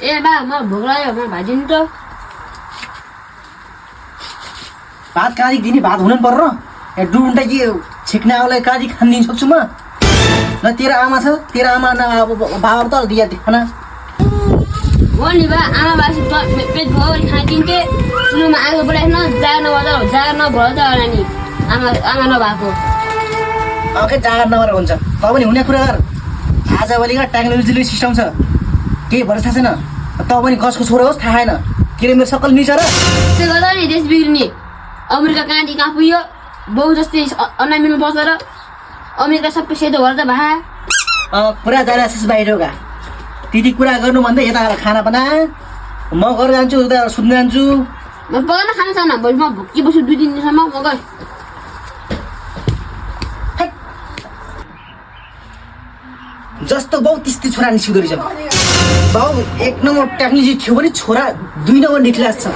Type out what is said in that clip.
ए बा म भोक लाग्यो म भाजिदिनु त भात काँदी दिने भात हुनु पर्छ र डुन्टा के छिक्ने आउलाई काँदी खान दिन सक्छु म न तेरो आमा छ तेरो आमा न अब बाबा त दिया खाना हो नि बा आमा बासी पेट भयो भने खाइदिन्थे सुरुमा आगो बढाएन जाग नभएर त होला नि आमा नभएको के जाँगर नभएर हुन्छ तब पनि हुने कुरा गर आजभोलिका टेक्नोलोजीले सिस्टम छ केही भरोसा छैन तब पनि कसको छोरो होस् थाहा छैन के रे मेरो सकल मिल्छ र त्यो गर्दा नि देश बिग्रिने अमेरिका कहाँदेखि कहाँ पुग्यो बाउ जस्तै अन्ना मिल्नु पर्छ र अमेरिका सबै सेतो भएर त भा पुरा जाँदा बाहिरका त्यति कुरा गर्नु भन्दा यता खाना बना म गरेर जान्छु उता सुत्न जान्छु म पकाउन खानु छैन भोलि म भोकी बस्छु 2-3 दिनसम्म म गएँ जस्तो बाउ त्यस्तै छोरा निस्किँदो रहेछ बाउ 1 नम्बर टेक्नोलोजी थियो भने छोरा 2 नम्बर निक्लिरहेको छ